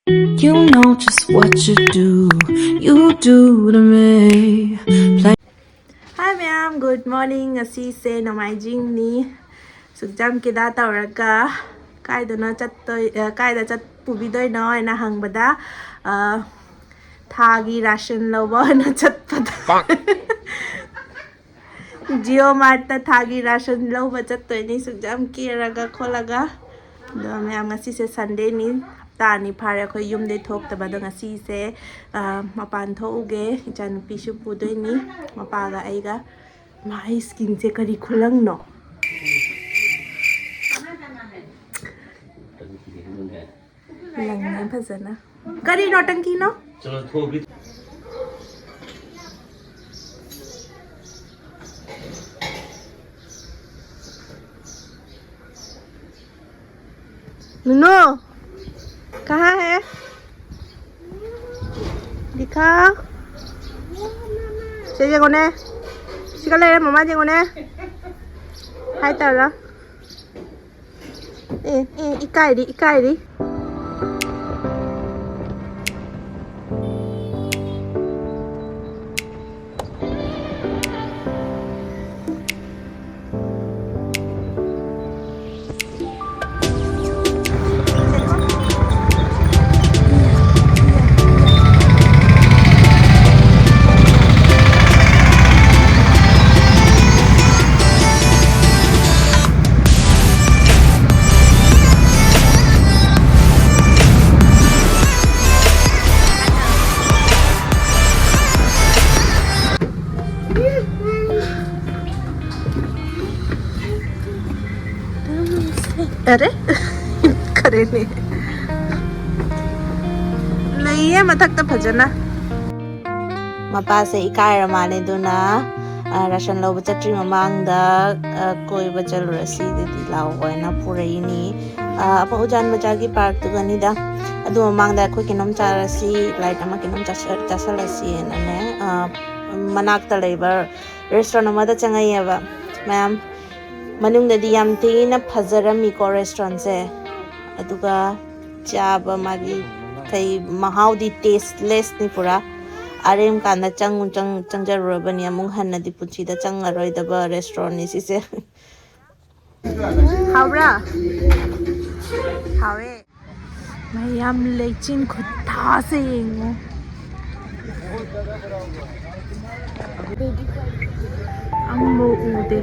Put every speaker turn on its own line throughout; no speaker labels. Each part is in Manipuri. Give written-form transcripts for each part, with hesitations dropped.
You know just what you do to me. Hi ma'am, good morning. Asi se nomaijing ni sugjam kida tauraga kaida na chattoi kaida chat pubidoi no na hangbada thagi ration loba na chatpada Jio Mart ta thagi ration loba chattoi ni sugjam kiraga kholaga do ma'am asi se Sunday ni tani phare khoi yum de thok ta bada ngasi se mapan thoge jan pisu pudoi ni mapaga aiga mai skin se kari khulang no lang ne phajana kari notanki no chalo thobi नुनो कहाँ है दिखाओ से जेगोने सिकले मम्मा जेगोने हाय तारा इकाई दी अरे करे नहीं है मथक तो भजना मपा से इकायर माने दुना राशन लो बचट्री ममांगदा कोइबा चलुरसी देदी लाओ ना पुरैनी अब उजान बजार की पार्क तो गनीदा अदु ममांगदा खो किनम चारसी लाइट अमा किनम चासलसी नने मनाक्ता लेबर रेस्टोरेंट अमादा चंगाइबा मैम मनुंगददी याम थीना फजरमीको रेस्टोरेंट से अदुगा चाबा मागी कई महाउदी टेस्टलेस नि पुरा आरेम काना चंगजरबनी अमुंग हन्नदी पुचिदा चंगरोइदबा रेस्टोरेंट नि सिसे हावरा हावे मैयाम लेचिन खुथा से येंगो अम्मो उदे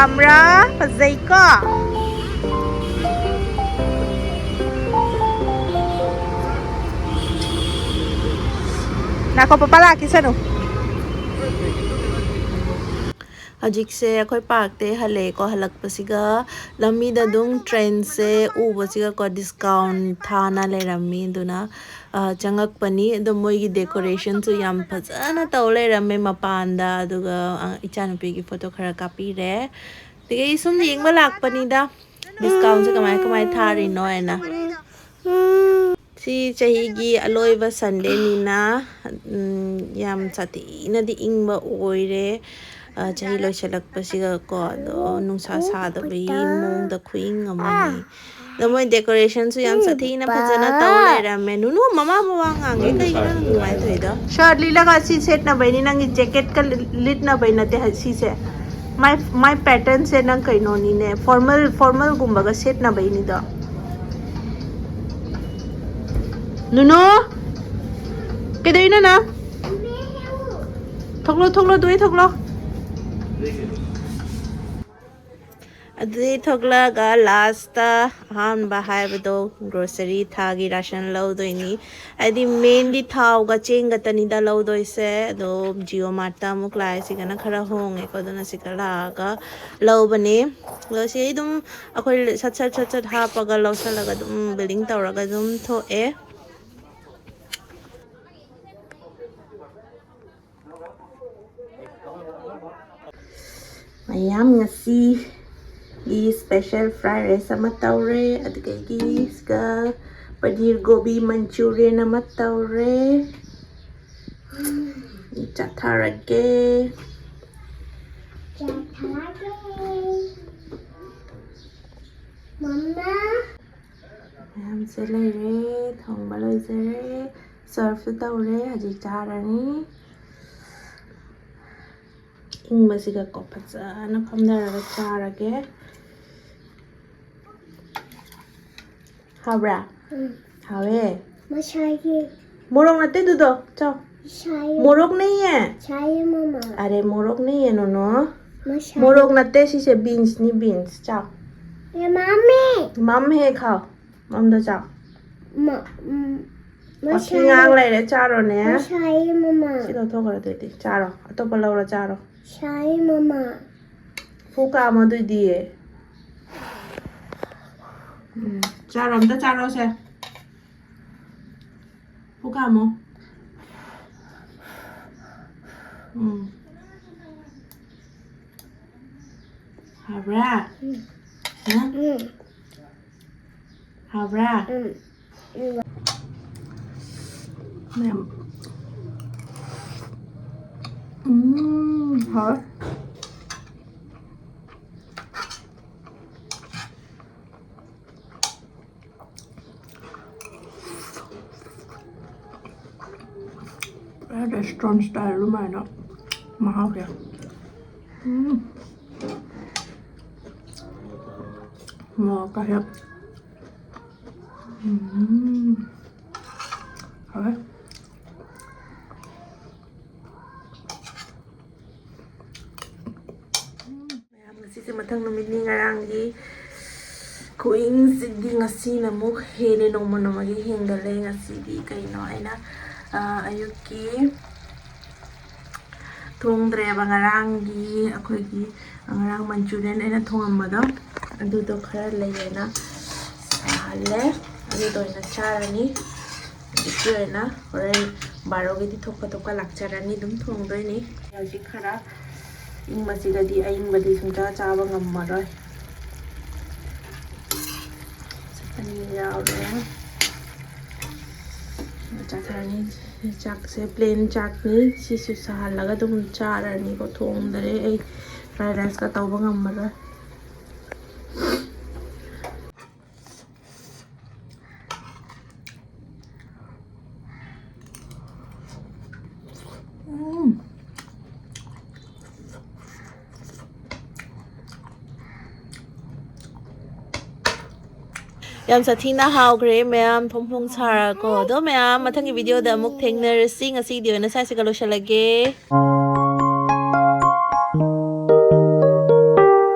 ꯄꯥꯝꯕ꯭ꯔꯥ ꯐꯖꯩꯀꯣ ꯅꯥꯀꯣ ꯄꯄꯥ ꯂꯥꯛꯈꯤꯁꯅꯨ ꯍꯧꯖꯤꯛꯁꯦ ꯑꯩꯈꯣꯏ ꯄꯥꯔꯛꯇꯩ ꯍꯜꯂꯛꯑꯦꯀꯣ ꯍꯜꯂꯛꯄꯁꯤꯒ ꯂꯝꯕꯤꯗ ꯑꯗꯨꯝ ꯇ꯭ꯔꯦꯟꯁꯦ ꯎꯕꯁꯤꯒꯀꯣ ꯗꯤꯁꯀꯥꯎꯟ ꯊꯥꯅ ꯂꯩꯔꯝꯃꯤ ꯑꯗꯨꯅ ꯆꯪꯉꯛꯄꯅꯤ ꯑꯗꯣ ꯃꯣꯏꯒꯤ ꯗꯦꯀꯣꯔꯦꯁꯟꯁꯨ ꯌꯥꯝ ꯐꯖꯅ ꯇꯧ ꯂꯩꯔꯝꯃꯦ ꯃꯄꯥꯟꯗ ꯑꯗꯨꯒ ꯏꯆꯥꯅꯨꯄꯤꯒꯤ ꯐꯣꯇꯣ ꯈꯔ ꯀꯥꯞꯄꯤꯔꯦ ꯑꯗꯒꯤ ꯁꯨꯝ ꯌꯦꯡꯕ ꯂꯥꯛꯄꯅꯤꯗ ꯗꯤꯁꯀꯥꯎꯟꯁꯦ ꯀꯃꯥꯏ ꯊꯥꯔꯤꯅꯣ ꯍꯥꯏꯅ ꯁꯤ ꯆꯍꯤꯒꯤ ꯑꯂꯣꯏꯕ ꯁꯟꯗꯦꯅꯤꯅ ꯌꯥꯝ ꯁꯥꯊꯤꯅꯗꯤ ꯏꯪꯕ ꯑꯣꯏꯔꯦ ꯆꯍꯤ ꯂꯣꯏꯁꯤꯜꯂꯛꯄꯁꯤꯒꯀꯣ ꯑꯗꯣ ꯅꯨꯡꯁꯥ ꯁꯥꯗꯕꯒꯤ ꯃꯑꯣꯡꯗ ꯈꯨꯏꯪ ꯑꯃꯅꯤ ꯑꯗꯣ ꯃꯣꯏ ꯗꯦꯀꯣꯔꯦꯁꯟꯁꯨ ꯌꯥꯝ ꯁꯥꯊꯤꯅ ꯐꯖꯅ ꯇꯧ ꯂꯩꯔꯝꯃꯦ ꯅꯨꯅꯨ ꯃꯃꯥ ꯉꯥꯡꯉꯦ ꯀꯩꯒꯤꯅꯣ ꯅꯪ ꯑꯗꯨꯃꯥꯏꯅ ꯇꯧꯔꯤꯗꯣ ꯁꯔꯠ ꯂꯤꯠꯂꯒ ꯁꯤ ꯁꯦꯠꯅꯕꯩꯅꯤ ꯅꯪꯒꯤ ꯖꯦꯀꯦꯠꯀ ꯂꯤꯠꯅꯕꯩ ꯅꯠꯇꯦ ꯁꯤꯁꯦ ꯃꯥꯏ ꯄꯦꯇꯔꯟꯁꯦ ꯅꯪ ꯀꯩꯅꯣꯅꯤꯅꯦ ꯐꯣꯔꯃꯦꯜꯒꯨꯝꯕꯒ ꯁꯦꯠꯅꯕꯩꯅꯤꯗꯣ ꯅꯨꯅꯨ ꯀꯩꯗꯧꯔꯤꯅꯣ ꯅꯪ ꯊꯣꯛꯂꯣ ꯑꯗꯨꯗꯩ ꯊꯣꯛꯂꯣ ꯑꯗꯨꯗꯩ ꯊꯣꯛꯂꯛꯑꯒ ꯂꯥꯁꯇ ꯑꯍꯥꯟꯕ ꯍꯥꯏꯕꯗꯣ ꯒ꯭ꯔꯣꯁꯔꯤ ꯊꯥꯒꯤ ꯔꯥꯁꯟ ꯂꯧꯗꯣꯏꯅꯤ ꯍꯥꯏꯗꯤ ꯃꯦꯟꯗꯤ ꯊꯥꯎꯒ ꯆꯦꯡꯒꯇꯅꯤꯗ ꯂꯧꯗꯣꯏꯁꯦ ꯑꯗꯣ ꯖꯤꯑꯣ ꯃꯥꯔꯠꯇ ꯑꯃꯨꯛ ꯂꯥꯛꯑꯦ ꯁꯤꯒꯅ ꯈꯔ ꯍꯣꯡꯉꯦꯀꯣ ꯑꯗꯨꯅ ꯁꯤꯒ ꯂꯥꯛꯑꯒ ꯂꯧꯕꯅꯦ ꯑꯗꯣ ꯁꯤ ꯑꯗꯨꯝ ꯑꯩꯈꯣই ꯁꯠ ꯍꯥꯞꯄꯒ ꯂꯧꯁꯜꯂꯒ ꯑꯗꯨꯝ ꯕꯤꯜꯂꯤꯡ ꯇꯧꯔꯒ ꯑꯗꯨꯝ ꯊꯣꯛꯑꯦ ꯃꯌꯥꯝ ꯉꯁꯤꯒꯤ ꯁ꯭ꯄꯦꯁꯦꯜ ꯐ꯭ꯔꯥꯏ ꯔꯥꯏꯁ ꯑꯃ ꯇꯧꯔꯦ ꯑꯗꯨꯗꯒꯤ ꯁꯤꯒ ꯄꯅꯤꯔ ꯒꯣꯕꯤ ꯃꯟꯆꯨꯔꯤꯌꯟ ꯑꯃ ꯇꯧꯔꯦ ꯆꯥꯊꯔꯒꯦ ꯃꯌꯥꯝꯁꯦ ꯂꯩꯔꯦ ꯊꯣꯡꯕ ꯂꯣꯏꯖꯔꯦ ꯁꯔꯐꯁꯨ ꯇꯧꯔꯦ ꯍꯧꯖꯤꯛ ꯆꯥꯔꯅꯤ ꯏꯪꯕꯁꯤꯒꯀꯣ ꯐꯖꯅ ꯐꯝꯊꯔꯒ ꯆꯥꯔꯒꯦ ꯍꯥꯎꯕ꯭ꯔꯥ ꯍꯥꯎꯋꯦ मोरक नते दूधो चाओ मोरक नहीं है अरे मोरक नहीं है नोनो मोरक नते सी से बीन्स नहीं बीन्स चाओ ये मम है खाओ मम दो चाओ मछली आंग ले रे चारो ने सिलो तो कर देती चारो तो पलाव चारो फूका मधु दिए चारो हम तो चारो से Fukamo. Habra. Habra. Hả? Restaurant style luôn mà nó máu kìa ngon cả hiệp thôi ngasi mathang numit ni ngarangi kuing sidi ngasi na mu hele nomagi hengale ngasi di kaino aina ayuki thongdreba ngarangi akhoi ngarang manchurian aina thongambado adudo khara leyena sale adudo ina charani dikena horen barogi di thokka lakcharani dum thongdoini yaji khara ingmasigadi aingbadi sumta chaba ngammaroi sapani yaure चाथानी चाक से प्लेन चाकनी सिसु साहलगा तुम चारनी को थोंदरे ए फ्राइड राइस का तौबा ngमरा ꯌꯥꯝ ꯁꯥꯊꯤꯅ ꯍꯥꯎꯈ꯭ꯔꯦ ꯃꯌꯥꯝ ꯐꯣꯡ ꯐꯣꯡ ꯁꯥꯔꯀꯣ ꯑꯗꯣ ꯃꯌꯥꯝ ꯃꯊꯪꯒꯤ ꯚꯤꯗꯤꯑꯣꯗ ꯑꯃꯨꯛ ꯊꯦꯡꯅꯔꯁꯤ ꯉꯁꯤꯒꯤꯗꯤ ꯑꯣꯏꯅ ꯁ꯭ꯋꯥꯏꯁꯤꯒ ꯂꯣꯏꯁꯤꯜꯂꯒꯦ